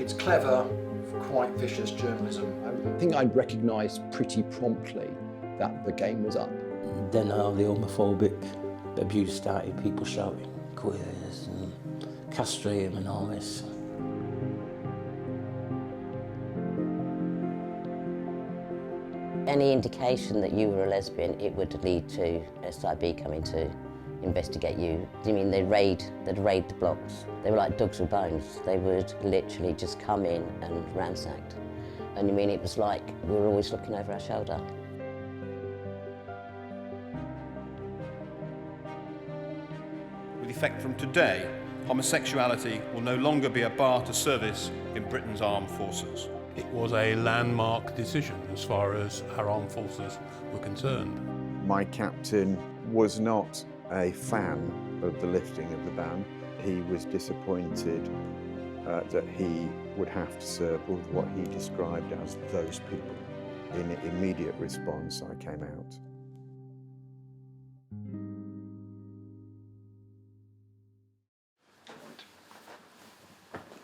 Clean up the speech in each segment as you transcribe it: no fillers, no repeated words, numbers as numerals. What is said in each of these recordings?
It's clever, quite vicious journalism. I think I'd recognised pretty promptly that the game was up. Then all the homophobic abuse started, people shouting queers and castrate him and all this. Any indication that you were a lesbian, it would lead to SIB coming to investigate you. I mean, they'd raid the blocks. They were like dogs with bones. They would literally just come in and ransacked. And I mean, it was like we were always looking over our shoulder. With effect from today, homosexuality will no longer be a bar to service in Britain's armed forces. It was a landmark decision as far as our armed forces were concerned. My captain was not a fan of the lifting of the ban. He was disappointed that he would have to serve with what he described as those people. In immediate response, I came out.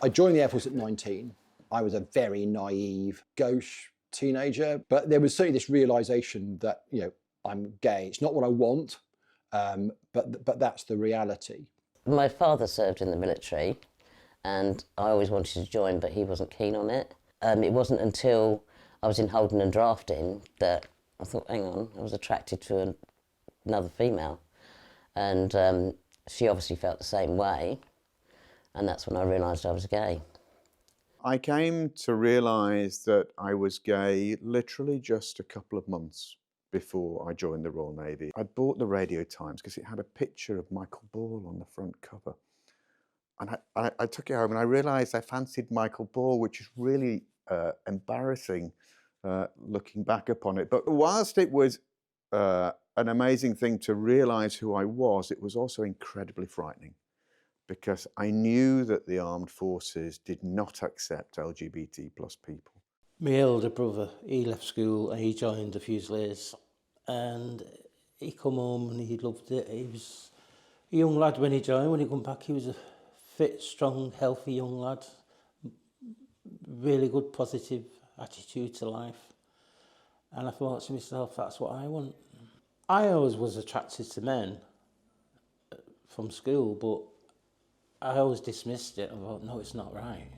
I joined the Air Force at 19. I was a very naive, gauche teenager, but there was certainly this realisation that, you know, I'm gay. It's not what I want, but that's the reality. My father served in the military and I always wanted to join, but he wasn't keen on it. It wasn't until I was in holding and drafting that I thought, hang on, I was attracted to another female. And she obviously felt the same way. And that's when I realised I was gay. I came to realise that I was gay literally just a couple of months before I joined the Royal Navy. I bought the Radio Times because it had a picture of Michael Ball on the front cover. And I took it home and I realised I fancied Michael Ball, which is really embarrassing looking back upon it. But whilst it was an amazing thing to realise who I was, it was also incredibly frightening, because I knew that the armed forces did not accept LGBT plus people. My elder brother, he left school and he joined the Fusiliers, and he come home and he loved it. He was a young lad when he joined. When he come back, he was a fit, strong, healthy young lad. Really good, positive attitude to life. And I thought to myself, that's what I want. I always was attracted to men from school, but I always dismissed it. I thought, no, it's not right.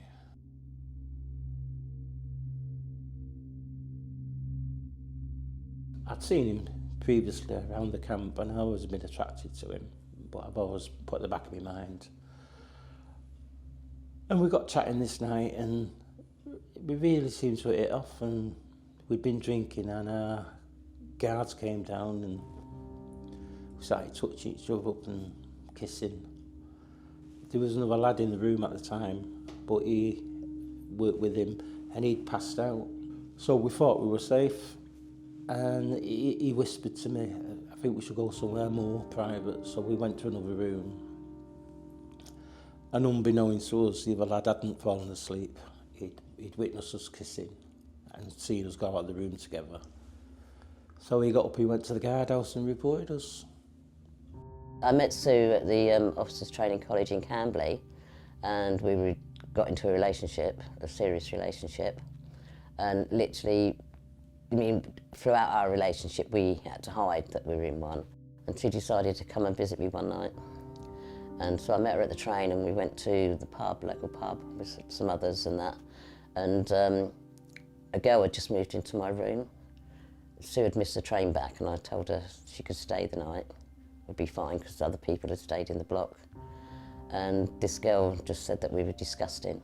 I'd seen him previously around the camp and I always been attracted to him, but I've always put it in the back of my mind. And we got chatting this night and we really seemed to hit it off, and we'd been drinking and our guards came down and we started touching each other up and kissing. There was another lad in the room at the time, but he worked with him and he'd passed out. So we thought we were safe, and he whispered to me, I think we should go somewhere more private. So we went to another room. And unbeknownst to us, the other lad hadn't fallen asleep. He'd witnessed us kissing and seen us go out of the room together. So he got up, he went to the guardhouse and reported us. I met Sue at the Officers Training College in Camberley, and we got into a relationship, a serious relationship. And literally, I mean, throughout our relationship, we had to hide that we were in one. And she decided to come and visit me one night. And so I met her at the train and we went to the pub, local pub, with some others and that. And a girl had just moved into my room. Sue had missed the train back and I told her she could stay the night. Would be fine because other people had stayed in the block. And this girl just said that we were disgusting.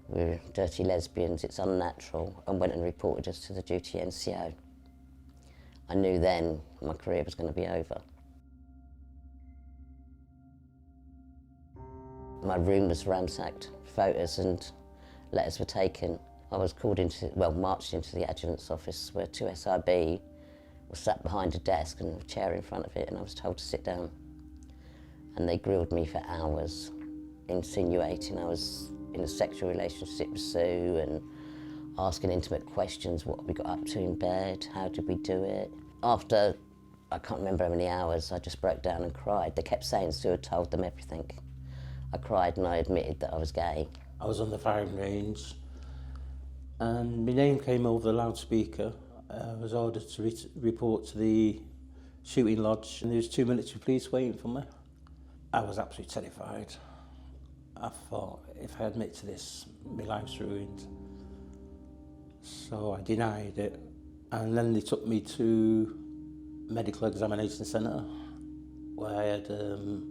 We were dirty lesbians, it's unnatural, and went and reported us to the duty NCO. I knew then my career was going to be over. My room was ransacked, photos and letters were taken. I was called into, well, marched into the adjutant's office where two SIB were sat behind a desk and a chair in front of it, and I was told to sit down. And they grilled me for hours, insinuating I was in a sexual relationship with Sue and asking intimate questions, what we got up to in bed, how did we do it. After, I can't remember how many hours, I just broke down and cried. They kept saying Sue had told them everything. I cried and I admitted that I was gay. I was on the firing range and my name came over the loudspeaker. I was ordered to report to the shooting lodge and there was 2 military police waiting for me. I was absolutely terrified. I thought, if I admit to this, my life's ruined. So I denied it. And then they took me to medical examination centre where I had an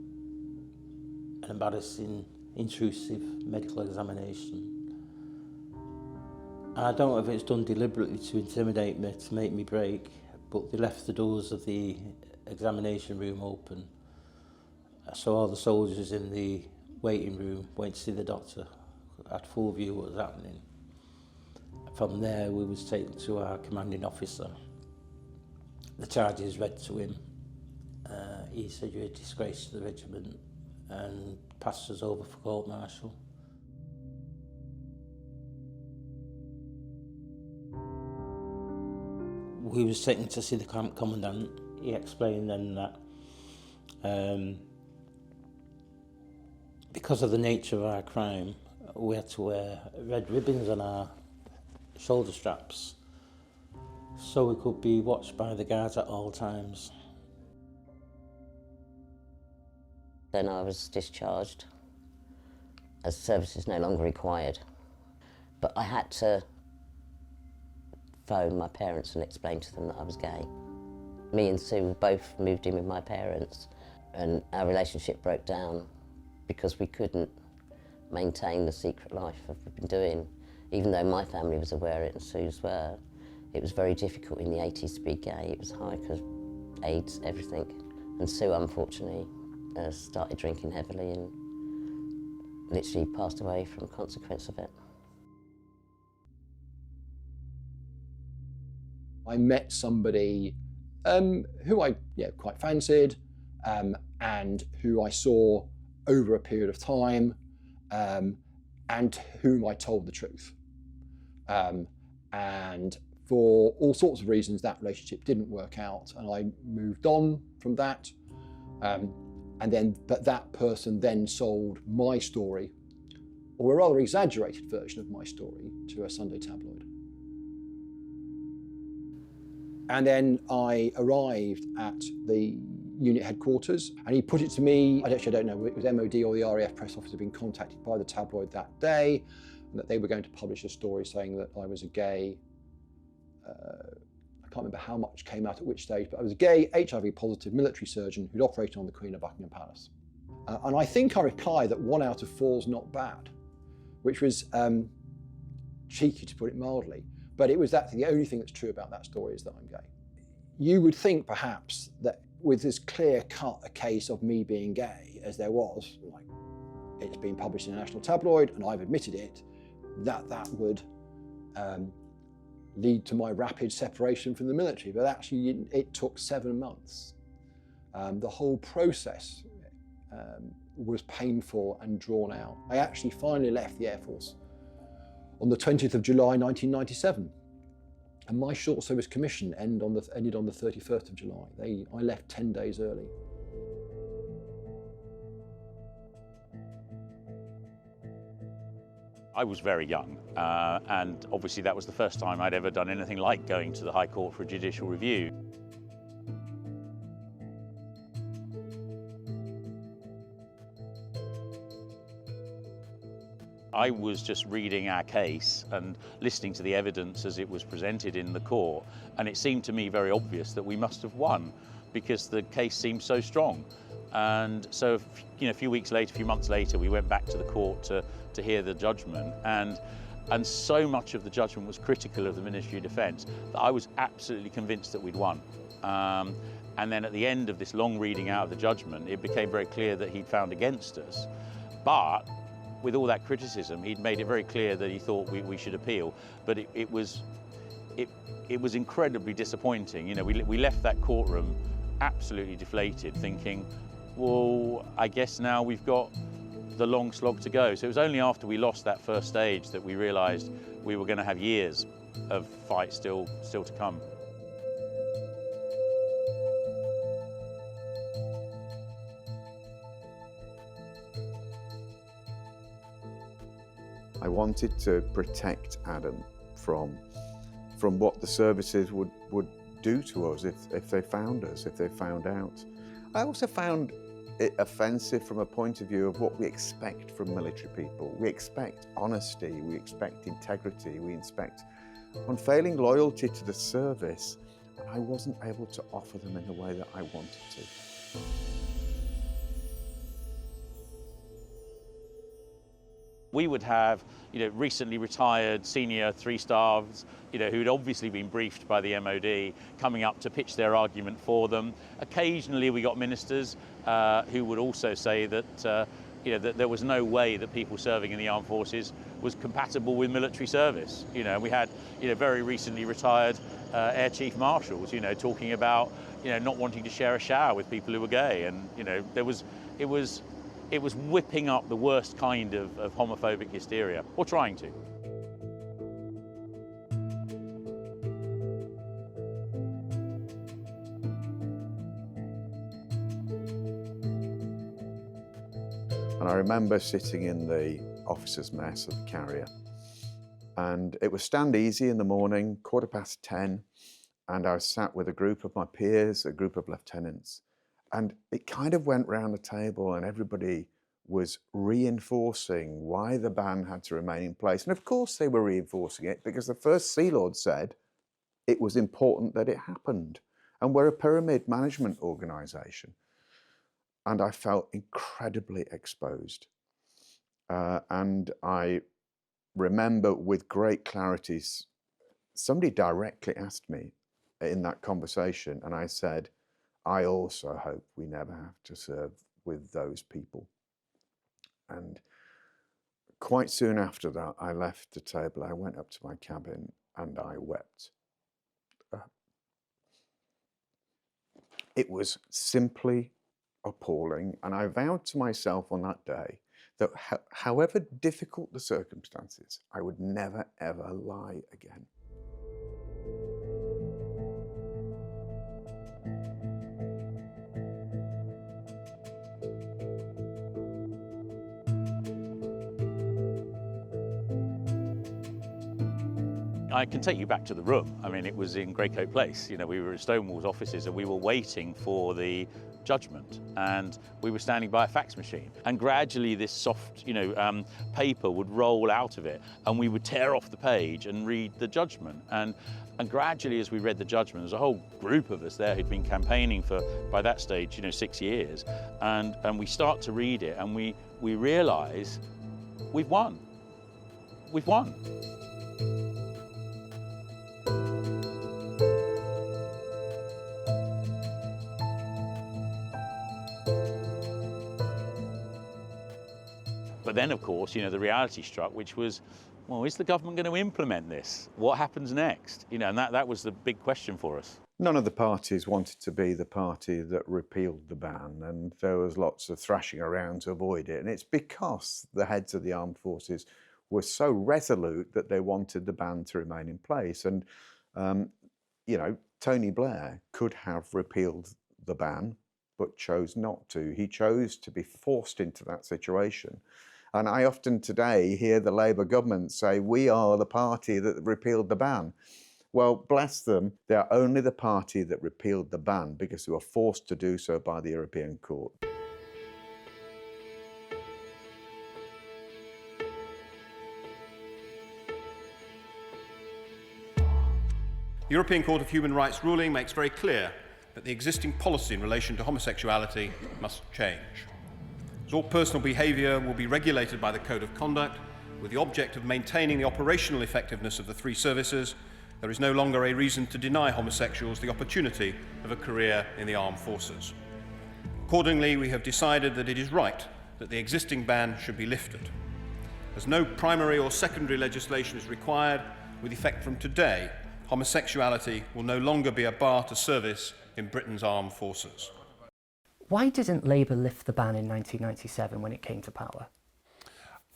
embarrassing, intrusive medical examination. And I don't know if it's done deliberately to intimidate me, to make me break, but they left the doors of the examination room open. So all the soldiers in the waiting room went to see the doctor, had full view of what was happening. From there we was taken to our commanding officer. The charges read to him. He said, "You're a disgrace to the regiment," and passed us over for court-martial. We was taken to see the camp commandant. He explained then that because of the nature of our crime, we had to wear red ribbons on our shoulder straps so we could be watched by the guards at all times. Then I was discharged as services no longer required. But I had to phone my parents and explain to them that I was gay. Me and Sue both moved in with my parents and our relationship broke down because we couldn't maintain the secret life that we've been doing. Even though my family was aware of it and Sue's were, it was very difficult in the 80s to be gay. It was high because AIDS, everything. And Sue, unfortunately, started drinking heavily and literally passed away from consequence of it. I met somebody who I quite fancied and who I saw over a period of time and whom I told the truth. And for all sorts of reasons, that relationship didn't work out and I moved on from that. But that person then sold my story, or a rather exaggerated version of my story, to a Sunday tabloid. And then I arrived at the unit headquarters and he put it to me, I don't know, it was MOD or the RAF press office had been contacted by the tabloid that day and that they were going to publish a story saying that I was a gay, I can't remember how much came out at which stage, but I was a gay, HIV positive military surgeon who'd operated on the Queen of Buckingham Palace. And I think I replied that 1 out of 4 is not bad, which was cheeky to put it mildly. But it was the only thing that's true about that story is that I'm gay. You would think perhaps that with as clear-cut a case of me being gay as there was, like it's been published in a national tabloid and I've admitted it, that would lead to my rapid separation from the military. But actually it took 7 months. The whole process was painful and drawn out. I actually finally left the Air Force on the 20th of July 1997. And my short service commission ended on the 31st of July. I left 10 days early. I was very young, and obviously that was the first time I'd ever done anything like going to the High Court for a judicial review. I was just reading our case and listening to the evidence as it was presented in the court, and it seemed to me very obvious that we must have won because the case seemed so strong. And so, a few weeks later, a few months later, we went back to the court to hear the judgment, and so much of the judgment was critical of the Ministry of Defence that I was absolutely convinced that we'd won. And then at the end of this long reading out of the judgment, it became very clear that he'd found against us. But with all that criticism, he'd made it very clear that he thought we should appeal. But it was incredibly disappointing. We left that courtroom absolutely deflated, thinking, well, I guess now we've got the long slog to go. So it was only after we lost that first stage that we realised we were going to have years of fight still to come. I wanted to protect Adam from what the services would do to us if they found us, if they found out. I also found it offensive from a point of view of what we expect from military people. We expect honesty, we expect integrity, we expect unfailing loyalty to the service, and I wasn't able to offer them in the way that I wanted to. We would have, recently retired senior 3-stars, who'd obviously been briefed by the MOD, coming up to pitch their argument for them. Occasionally we got ministers who would also say that, that there was no way that people serving in the armed forces was compatible with military service. We had, very recently retired Air Chief Marshals, talking about, not wanting to share a shower with people who were gay, and it was whipping up the worst kind of homophobic hysteria, or trying to. And I remember sitting in the officers' mess of the carrier, and it was stand easy in the morning, 10:15, and I was sat with a group of my peers, a group of lieutenants, and it kind of went round the table and everybody was reinforcing why the ban had to remain in place. And of course they were reinforcing it because the First Sea Lord said it was important that it happened. And we're a pyramid management organisation. And I felt incredibly exposed. And I remember with great clarity, somebody directly asked me in that conversation, and I said, I also hope we never have to serve with those people. And quite soon after that, I left the table, I went up to my cabin and I wept. It was simply appalling, and I vowed to myself on that day that however difficult the circumstances, I would never ever lie again. I can take you back to the room. I mean, it was in Greycoat Place. We were in Stonewall's offices and we were waiting for the judgment, and we were standing by a fax machine. And gradually this soft, paper would roll out of it, and we would tear off the page and read the judgment. And gradually, as we read the judgment, there's a whole group of us there who'd been campaigning for, by that stage, 6 years. And we start to read it, and we realise we've won. We've won. But then, of course, the reality struck, which was, well, is the government going to implement this? What happens next? And that was the big question for us. None of the parties wanted to be the party that repealed the ban, and there was lots of thrashing around to avoid it. And it's because the heads of the armed forces were so resolute that they wanted the ban to remain in place. And, Tony Blair could have repealed the ban, but chose not to. He chose to be forced into that situation. And I often today hear the Labour government say, we are the party that repealed the ban. Well, bless them, they're only the party that repealed the ban because they were forced to do so by the European Court. The European Court of Human Rights ruling makes very clear that the existing policy in relation to homosexuality must change. As all personal behaviour will be regulated by the Code of Conduct, with the object of maintaining the operational effectiveness of the three services, there is no longer a reason to deny homosexuals the opportunity of a career in the armed forces. Accordingly, we have decided that it is right that the existing ban should be lifted. As no primary or secondary legislation is required, with effect from today, homosexuality will no longer be a bar to service in Britain's armed forces. Why didn't Labour lift the ban in 1997 when it came to power?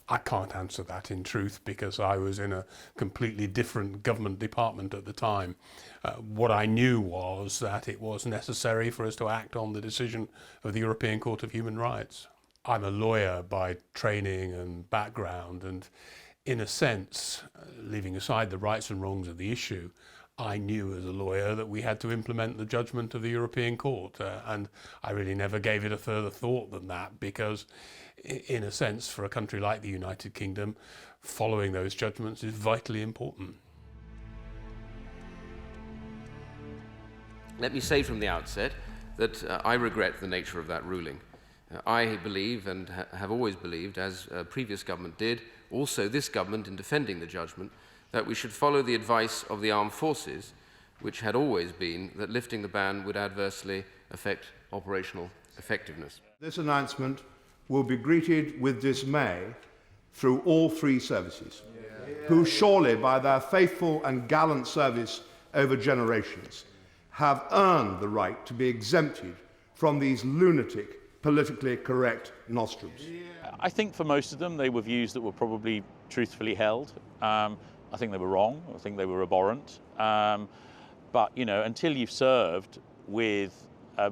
I can't answer that in truth because I was in a completely different government department at the time. What I knew was that it was necessary for us to act on the decision of the European Court of Human Rights. I'm a lawyer by training and background, and in a sense, leaving aside the rights and wrongs of the issue, I knew as a lawyer that we had to implement the judgment of the European Court, and I really never gave it a further thought than that, because in a sense, for a country like the United Kingdom, following those judgments is vitally important. Let me say from the outset that I regret the nature of that ruling. I believe, and have always believed, as previous government did, also this government in defending the judgment, that we should follow the advice of the armed forces, which had always been that lifting the ban would adversely affect operational effectiveness. This announcement will be greeted with dismay through all three services, who surely by their faithful and gallant service over generations have earned the right to be exempted from these lunatic, politically correct nostrums. I think for most of them, they were views that were probably truthfully held. I think they were wrong. I think they were abhorrent. But, you know, until you've served with a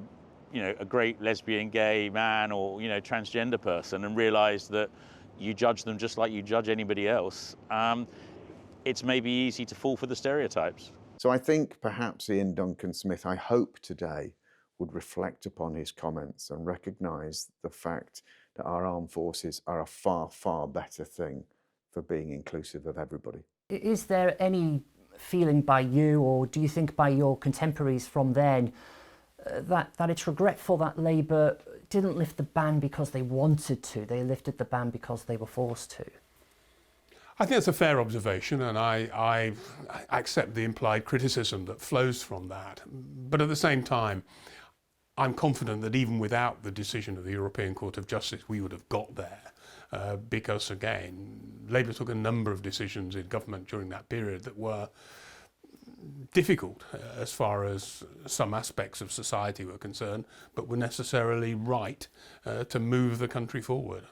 great lesbian, gay man or, transgender person and realised that you judge them just like you judge anybody else, it's maybe easy to fall for the stereotypes. So I think perhaps Ian Duncan Smith, I hope today, would reflect upon his comments and recognise the fact that our armed forces are a far, far better thing for being inclusive of everybody. Is there any feeling by you, or do you think by your contemporaries from then, that it's regretful that Labour didn't lift the ban because they wanted to, they lifted the ban because they were forced to? I think that's a fair observation, and I accept the implied criticism that flows from that. But at the same time, I'm confident that even without the decision of the European Court of Justice, we would have got there. Because, again, Labour took a number of decisions in government during that period that were difficult as far as some aspects of society were concerned, but were necessarily right to move the country forward.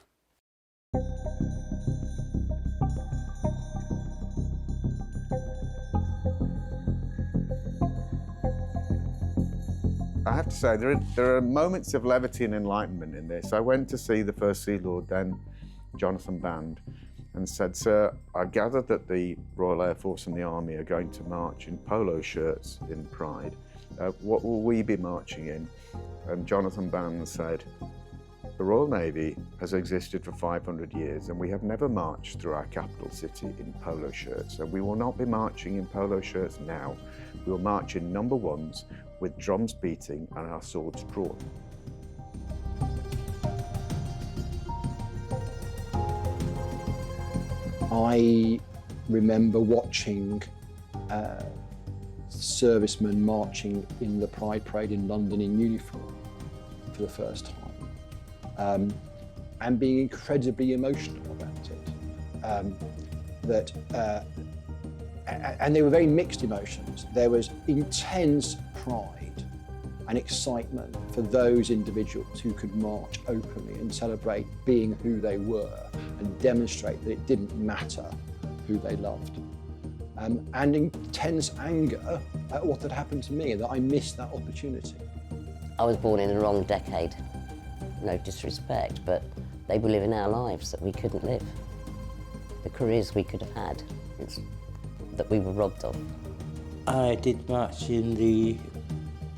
I have to say, there are moments of levity and enlightenment in this. I went to see the First Sea Lord then, Jonathan Band, and said, "Sir, I gather that the Royal Air Force and the Army are going to march in polo shirts in Pride. What will we be marching in?" And Jonathan Band said, "The Royal Navy has existed for 500 years and we have never marched through our capital city in polo shirts, and we will not be marching in polo shirts now. We will march in number ones with drums beating and our swords drawn." I remember watching servicemen marching in the Pride Parade in London in uniform for the first time, and being incredibly emotional about it. And they were very mixed emotions. There was intense pride and excitement for those individuals who could march openly and celebrate being who they were and demonstrate that it didn't matter who they loved. And intense anger at what had happened to me, and that I missed that opportunity. I was born in the wrong decade. No disrespect, but they were living our lives that we couldn't live. The careers we could have had, that we were robbed of. I did march in the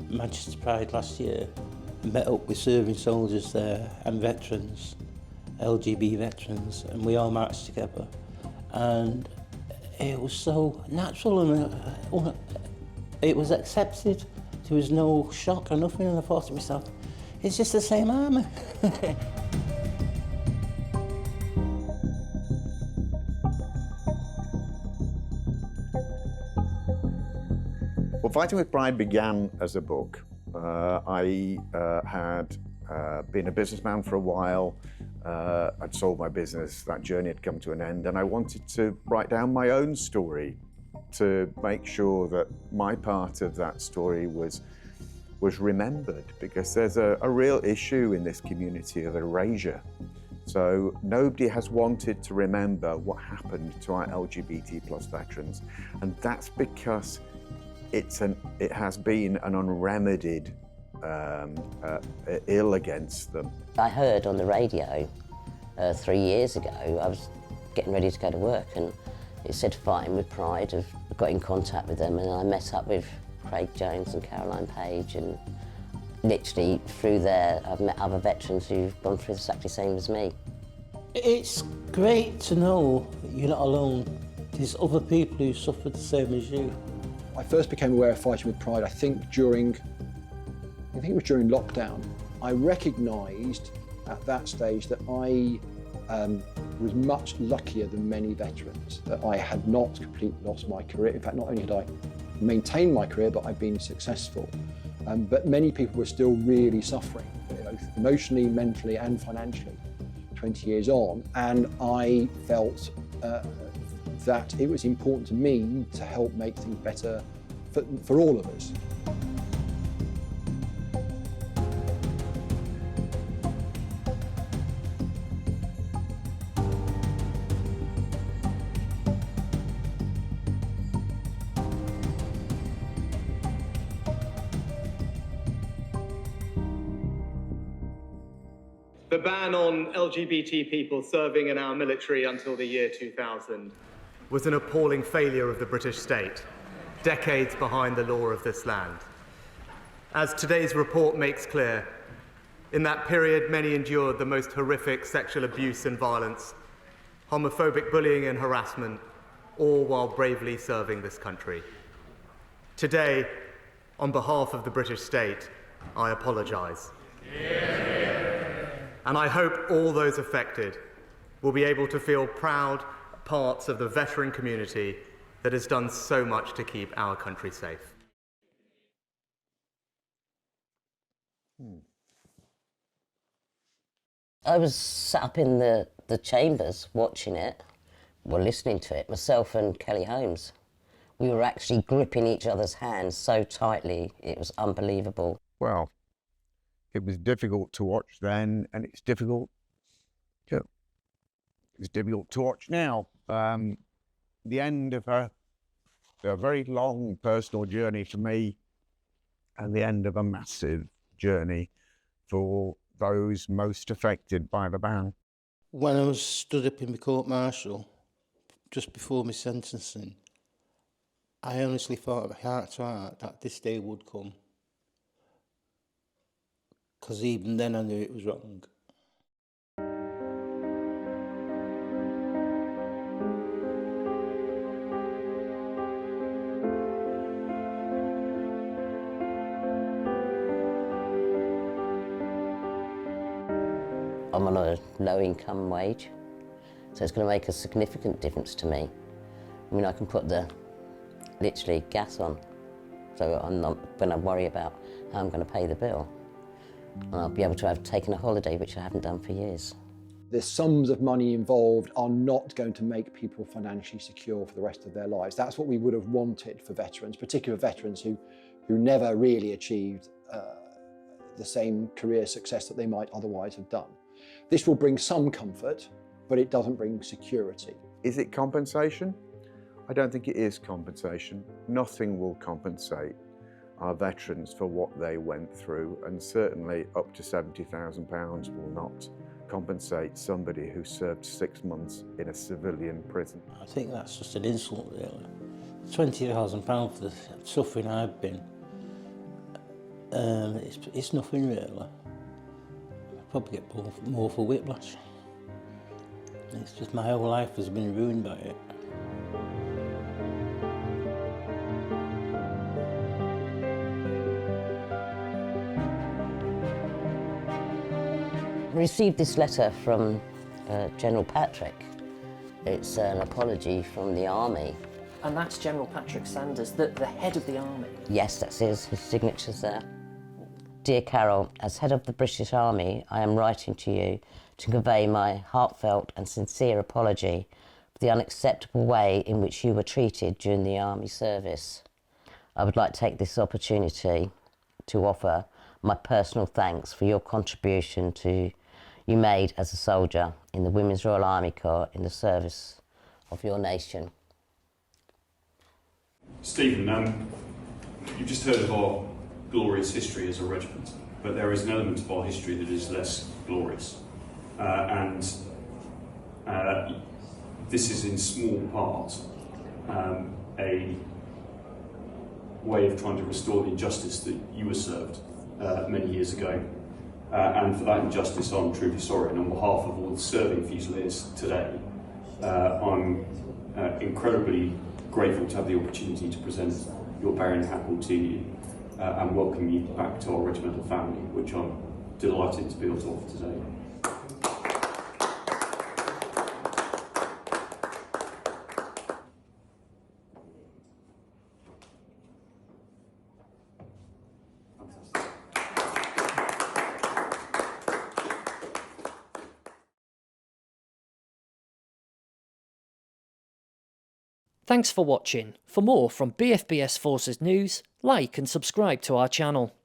Manchester Pride last year. I met up with serving soldiers there and veterans, LGB veterans, and we all marched together. And it was so natural, and it was accepted. There was no shock or nothing, and I thought to myself, it's just the same army. Well, Fighting with Pride began as a book. I had been a businessman for a while. I'd sold my business, that journey had come to an end, and I wanted to write down my own story to make sure that my part of that story was remembered, because there's a real issue in this community of erasure. So nobody has wanted to remember what happened to our LGBT plus veterans, and that's because it has been an unremedied ill against them. I heard on the radio 3 years ago, I was getting ready to go to work, and it said Fighting with Pride. I got in contact with them, and I met up with Craig Jones and Caroline Page, and literally through there I've met other veterans who've gone through the exactly same as me. It's great to know you're not alone. There's other people who suffered the same as you. I first became aware of Fighting with Pride, I think it was during lockdown. I recognised at that stage that I was much luckier than many veterans, that I had not completely lost my career. In fact, not only had I maintained my career, but I'd been successful. But many people were still really suffering, both emotionally, mentally and financially, 20 years on. And I felt that it was important to me to help make things better for all of us. The ban on LGBT people serving in our military until the year 2000 was an appalling failure of the British state, decades behind the law of this land. As today's report makes clear, in that period many endured the most horrific sexual abuse and violence, homophobic bullying and harassment, all while bravely serving this country. Today, on behalf of the British state, I apologise. And I hope all those affected will be able to feel proud parts of the veteran community that has done so much to keep our country safe. I was sat up in the chambers watching it, or listening to it, myself and Kelly Holmes. We were actually gripping each other's hands so tightly, it was unbelievable. Well, it was difficult to watch then, and it's difficult to watch now. The end of a very long personal journey for me, and the end of a massive journey for those most affected by the ban. When I was stood up in the court-martial, just before my sentencing, I honestly thought heart to heart that this day would come. Because even then I knew it was wrong. I'm on a low income wage, so it's going to make a significant difference to me. I mean, I can put literally gas on, so I'm not going to worry about how I'm going to pay the bill. And I'll be able to have taken a holiday, which I haven't done for years. The sums of money involved are not going to make people financially secure for the rest of their lives. That's what we would have wanted for veterans, particularly veterans who never really achieved the same career success that they might otherwise have done. This will bring some comfort, but it doesn't bring security. Is it compensation? I don't think it is compensation. Nothing will compensate our veterans for what they went through, and certainly up to £70,000 will not compensate somebody who served 6 months in a civilian prison. I think that's just an insult, really. £20,000 for the suffering I've been, it's nothing really. I'll probably get more for whiplash. It's just my whole life has been ruined by it. I received this letter from General Patrick. It's an apology from the Army. And that's General Patrick Sanders, the head of the Army? Yes, that's his signature's there. Dear Carol, as head of the British Army, I am writing to you to convey my heartfelt and sincere apology for the unacceptable way in which you were treated during the Army service. I would like to take this opportunity to offer my personal thanks for your contribution you made as a soldier in the Women's Royal Army Corps in the service of your nation. Stephen, you've just heard of our glorious history as a regiment, but there is an element of our history that is less glorious. this is in small part a way of trying to restore the injustice that you were served many years ago. And for that injustice, I'm truly sorry. And on behalf of all the serving Fusiliers today, I'm incredibly grateful to have the opportunity to present your Baron Hackle to you and welcome you back to our regimental family, which I'm delighted to be able to offer today. Thanks for watching. For more from BFBS Forces News, like and subscribe to our channel.